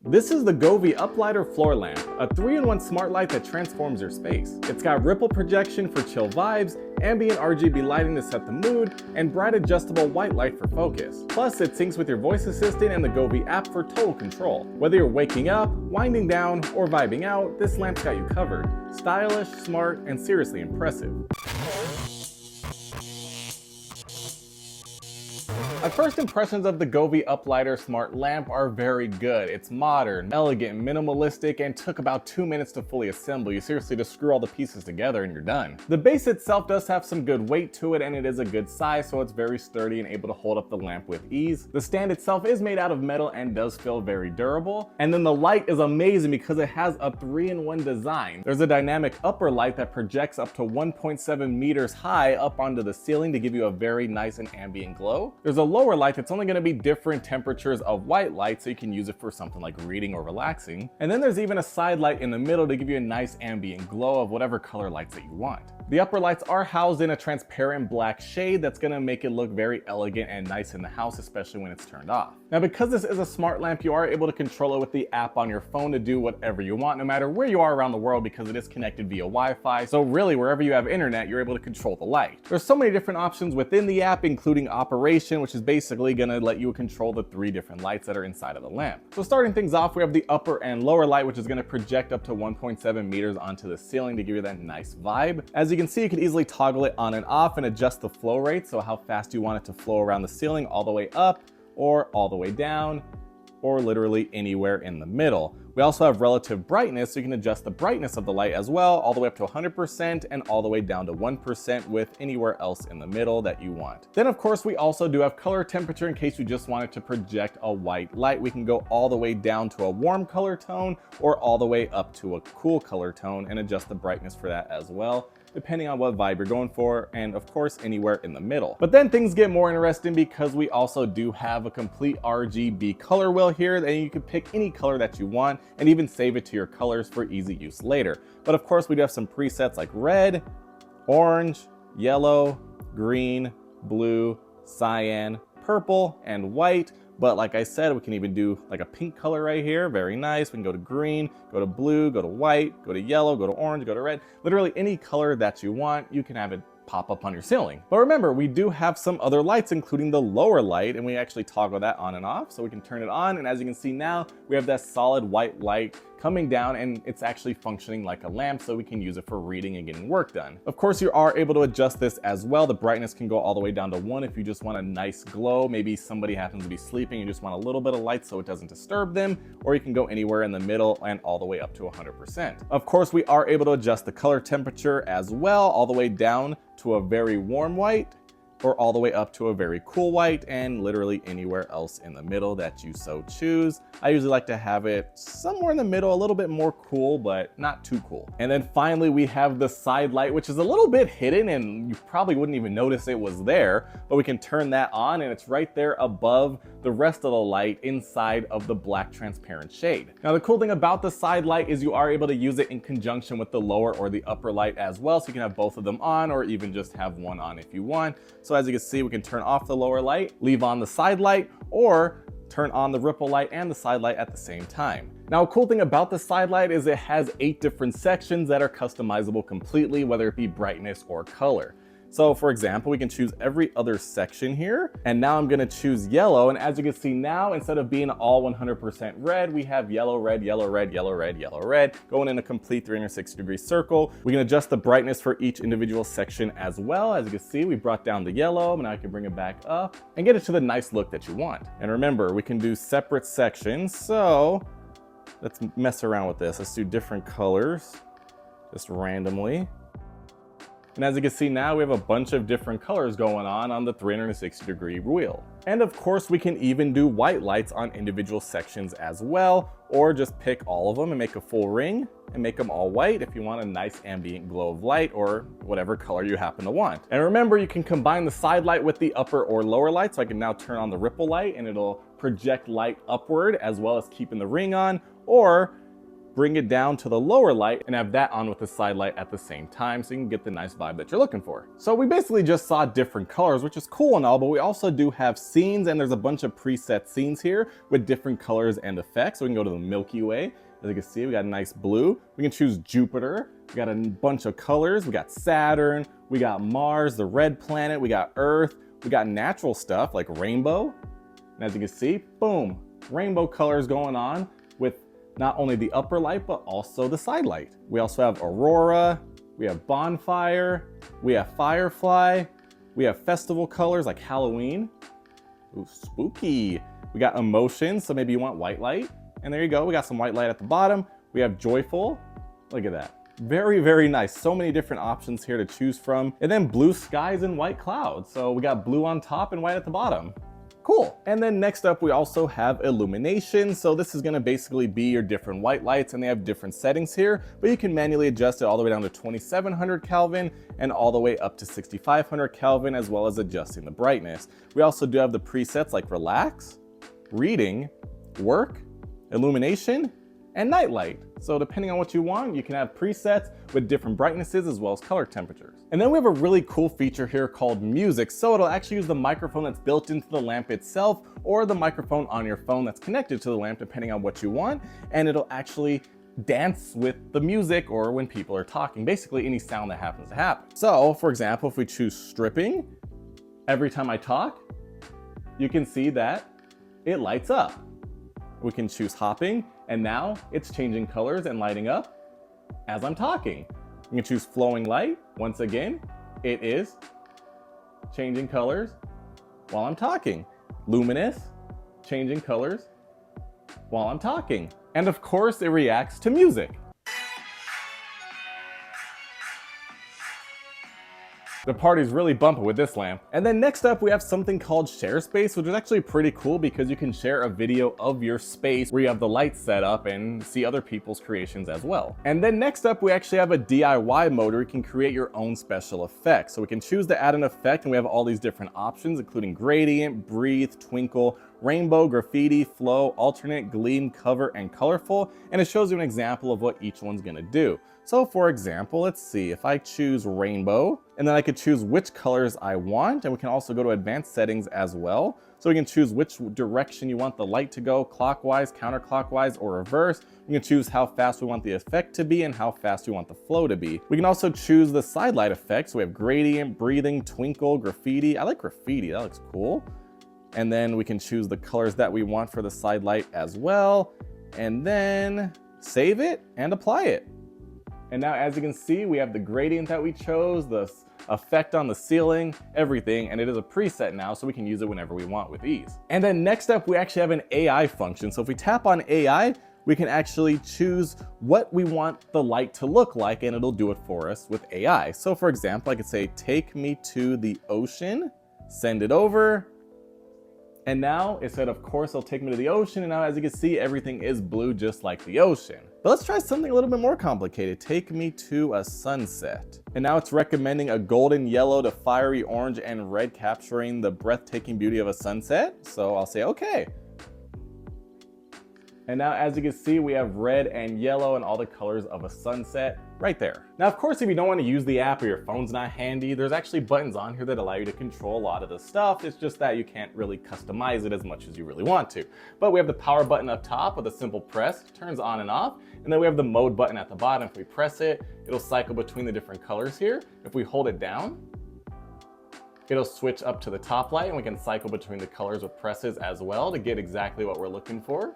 This is the Govee Uplighter floor lamp, a 3-in-1 smart light that transforms your space. It's got ripple projection for chill vibes, ambient RGB lighting to set the mood, and bright adjustable white light for focus. Plus, it syncs with your voice assistant and the Govee app for total control. Whether you're waking up, winding down, or vibing out, this lamp's got you covered. Stylish, smart, and seriously impressive. My first impressions of the Govee Uplighter smart lamp are very good. It's modern, elegant, minimalistic, and took about 2 minutes to fully assemble. You seriously just screw all the pieces together and you're done. The base itself does have some good weight to it, and it is a good size, so it's very sturdy and able to hold up the lamp with ease. The stand itself is made out of metal and does feel very durable. And then the light is amazing because it has a 3-in-1 design. There's a dynamic upper light that projects up to 1.7 meters high up onto the ceiling to give you a very nice and ambient glow. There's a lower light that's only going to be different temperatures of white light, so you can use it for something like reading or relaxing. And then there's even a side light in the middle to give you a nice ambient glow of whatever color lights that you want. The upper lights are housed in a transparent black shade that's going to make it look very elegant and nice in the house, especially when it's turned off. Now, because this is a smart lamp, you are able to control it with the app on your phone to do whatever you want, no matter where you are around the world, because it is connected via Wi-Fi. So really, wherever you have internet, you're able to control the light. There's so many different options within the app, including operation, which is basically going to let you control the 3 different lights that are inside of the lamp. So starting things off, we have the upper and lower light, which is going to project up to 1.7 meters onto the ceiling to give you that nice vibe. As you can see, you can easily toggle it on and off and adjust the flow rate, so how fast you want it to flow around the ceiling, all the way up or all the way down, or literally anywhere in the middle. We also have relative brightness, so you can adjust the brightness of the light as well, all the way up to 100% and all the way down to 1% with anywhere else in the middle that you want. Then of course, we also do have color temperature in case you just wanted to project a white light. We can go all the way down to a warm color tone or all the way up to a cool color tone and adjust the brightness for that as well, depending on what vibe you're going for, and of course anywhere in the middle. But then things get more interesting because we also do have a complete RGB color wheel here, and you can pick any color that you want and even save it to your colors for easy use later. But of course we do have some presets like red, orange, yellow, green, blue, cyan, purple, and white. But like I said, we can even do like a pink color right here. Very nice. We can go to green, go to blue, go to white, go to yellow, go to orange, go to red. Literally any color that you want, you can have it pop up on your ceiling. But remember, we do have some other lights, including the lower light, and we actually toggle that on and off. So we can turn it on, and as you can see now, we have that solid white light coming down, and it's actually functioning like a lamp, so we can use it for reading and getting work done. Of course, you are able to adjust this as well. The brightness can go all the way down to 1 if you just want a nice glow. Maybe somebody happens to be sleeping and you just want a little bit of light so it doesn't disturb them, or you can go anywhere in the middle and all the way up to 100%. Of course, we are able to adjust the color temperature as well, all the way down to a very warm white, or all the way up to a very cool white, and literally anywhere else in the middle that you so choose. I usually like to have it somewhere in the middle, a little bit more cool, but not too cool. And then finally, we have the side light, which is a little bit hidden and you probably wouldn't even notice it was there, but we can turn that on and it's right there above the rest of the light inside of the black transparent shade. Now, the cool thing about the side light is you are able to use it in conjunction with the lower or the upper light as well, so you can have both of them on or even just have one on if you want. So as you can see, we can turn off the lower light, leave on the side light, or turn on the ripple light and the side light at the same time. Now, a cool thing about the side light is it has 8 different sections that are customizable completely, whether it be brightness or color. So for example, we can choose every other section here, and now I'm gonna choose yellow, and as you can see now, instead of being all 100% red, we have yellow, red, yellow, red, yellow, red, yellow, red, going in a complete 360-degree circle. We can adjust the brightness for each individual section as well. As you can see, we brought down the yellow, and now I can bring it back up and get it to the nice look that you want. And remember, we can do separate sections, so let's mess around with this. Let's do different colors, just randomly. And as you can see now, we have a bunch of different colors going on the 360-degree wheel. And of course, we can even do white lights on individual sections as well, or just pick all of them and make a full ring and make them all white if you want a nice ambient glow of light or whatever color you happen to want. And remember, you can combine the side light with the upper or lower light. So I can now turn on the ripple light and it'll project light upward as well as keeping the ring on, or bring it down to the lower light and have that on with the side light at the same time so you can get the nice vibe that you're looking for. So we basically just saw different colors, which is cool and all, but we also do have scenes, and there's a bunch of preset scenes here with different colors and effects. So we can go to the Milky Way. As you can see, we got a nice blue. We can choose Jupiter. We got a bunch of colors. We got Saturn, we got Mars, the red planet, we got Earth, we got natural stuff like rainbow. And as you can see, boom, rainbow colors going on with not only the upper light, but also the side light. We also have aurora, we have bonfire, we have firefly, we have festival colors like Halloween. Ooh, spooky. We got emotions, so maybe you want white light. And there you go, we got some white light at the bottom. We have joyful, look at that. Very, very nice. So many different options here to choose from. And then blue skies and white clouds. So we got blue on top and white at the bottom. Cool. And then next up, we also have illumination. So this is gonna basically be your different white lights, and they have different settings here, but you can manually adjust it all the way down to 2700 Kelvin and all the way up to 6500 Kelvin, as well as adjusting the brightness. We also do have the presets like relax, reading, work, illumination, and night light. So depending on what you want, you can have presets with different brightnesses as well as color temperatures. And then we have a really cool feature here called music. So it'll actually use the microphone that's built into the lamp itself, or the microphone on your phone that's connected to the lamp, depending on what you want. And it'll actually dance with the music or when people are talking, basically any sound that happens to happen. So for example, if we choose stripping, every time I talk, you can see that it lights up. We can choose hopping, and now it's changing colors and lighting up as I'm talking. You can choose flowing light. Once again, it is changing colors while I'm talking. Luminous, changing colors while I'm talking. And of course, it reacts to music. The party's really bumping with this lamp. And then next up, we have something called ShareSpace, which is actually pretty cool because you can share a video of your space where you have the lights set up and see other people's creations as well. And then next up, we actually have a DIY mode where you can create your own special effects. So we can choose to add an effect, and we have all these different options, including gradient, breathe, twinkle, rainbow, graffiti, flow, alternate, gleam, cover, and colorful. And it shows you an example of what each one's gonna do. So for example, let's see, if I choose rainbow, and then I could choose which colors I want, and we can also go to advanced settings as well. So we can choose which direction you want the light to go, clockwise, counterclockwise, or reverse. We can choose how fast we want the effect to be and how fast we want the flow to be. We can also choose the side light effects. So we have gradient, breathing, twinkle, graffiti. I like graffiti, that looks cool. And then we can choose the colors that we want for the side light as well. And then save it and apply it. And now, as you can see, we have the gradient that we chose, the effect on the ceiling, everything, and it is a preset now, so we can use it whenever we want with ease. And then next up, we actually have an AI function. So if we tap on AI, we can actually choose what we want the light to look like, and it'll do it for us with AI. So for example, I could say, take me to the ocean, send it over. And now it said, of course, it'll take me to the ocean. And now, as you can see, everything is blue just like the ocean. But let's try something a little bit more complicated. Take me to a sunset. And now it's recommending a golden yellow to fiery orange and red, capturing the breathtaking beauty of a sunset. So I'll say, okay. And now, as you can see, we have red and yellow and all the colors of a sunset right there. Now, of course, if you don't want to use the app or your phone's not handy, there's actually buttons on here that allow you to control a lot of the stuff. It's just that you can't really customize it as much as you really want to. But we have the power button up top with a simple press, turns on and off. And then we have the mode button at the bottom. If we press it, it'll cycle between the different colors here. If we hold it down, it'll switch up to the top light, and we can cycle between the colors with presses as well to get exactly what we're looking for.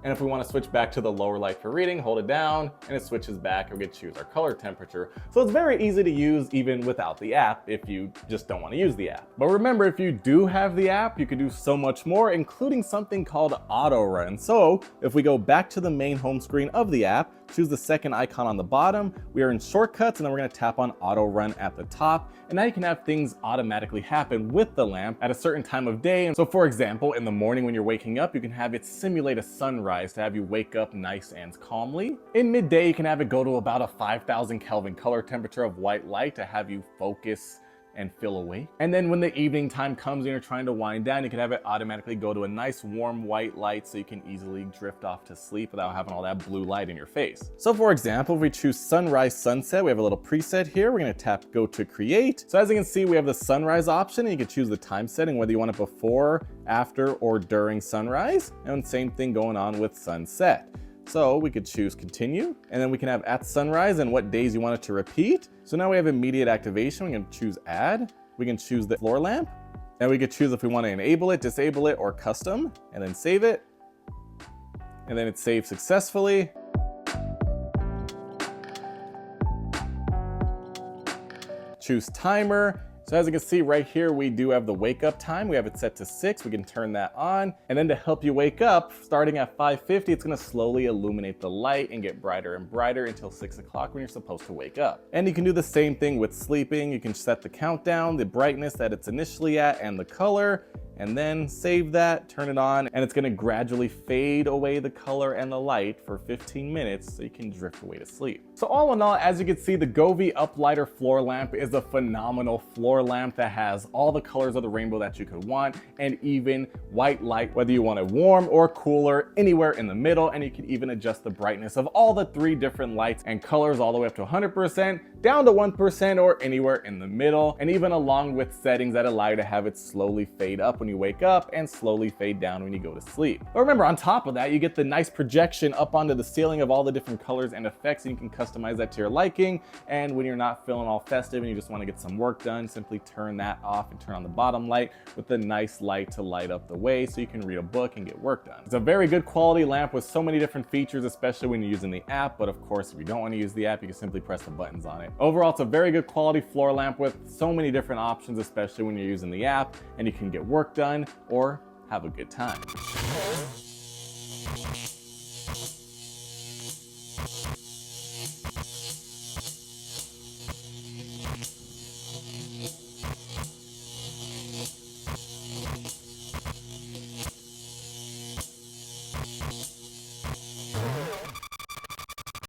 And if we want to switch back to the lower light for reading, hold it down and it switches back, and we can choose our color temperature. So it's very easy to use even without the app if you just don't want to use the app. But remember, if you do have the app, you can do so much more, including something called auto run. So if we go back to the main home screen of the app, choose the second icon on the bottom, we are in shortcuts, and then we're going to tap on auto run at the top. And now you can have things automatically happen with the lamp at a certain time of day. And so for example, in the morning when you're waking up, you can have it simulate a sunrise to have you wake up nice and calmly. In midday, you can have it go to about a 5000 Kelvin color temperature of white light to have you focus and feel awake. And then when the evening time comes and you're trying to wind down, you can have it automatically go to a nice warm white light so you can easily drift off to sleep without having all that blue light in your face. So for example, if we choose sunrise sunset, we have a little preset here. We're gonna tap go to create. So as you can see, we have the sunrise option, and you can choose the time setting, whether you want it before, after, or during sunrise. And same thing going on with sunset. So we could choose continue, and then we can have at sunrise and what days you want it to repeat. So now we have immediate activation. We can choose add. We can choose the floor lamp, and we could choose if we want to enable it, disable it, or custom, and then save it. And then it's saved successfully. Choose timer. So as you can see right here, we do have the wake up time. We have it set to 6. We can turn that on. And then to help you wake up, starting at 5:50, it's gonna slowly illuminate the light and get brighter and brighter until 6 o'clock when you're supposed to wake up. And you can do the same thing with sleeping. You can set the countdown, the brightness that it's initially at, and the color, and then save that, turn it on, and it's gonna gradually fade away the color and the light for 15 minutes so you can drift away to sleep. So all in all, as you can see, the Govee Uplighter floor lamp is a phenomenal floor lamp that has all the colors of the rainbow that you could want, and even white light, whether you want it warm or cooler, anywhere in the middle, and you can even adjust the brightness of all the 3 different lights and colors all the way up to 100%, down to 1%, or anywhere in the middle, and even along with settings that allow you to have it slowly fade up when you wake up and slowly fade down when you go to sleep. But remember, on top of that, you get the nice projection up onto the ceiling of all the different colors and effects, and you can customize that to your liking. And when you're not feeling all festive and you just want to get some work done, simply turn that off and turn on the bottom light with a nice light to light up the way so you can read a book and get work done. It's a very good quality lamp with so many different features, especially when you're using the app. But of course, if you don't want to use the app, you can simply press the buttons on it. Overall, it's a very good quality floor lamp with so many different options, especially when you're using the app, and you can get work done or have a good time.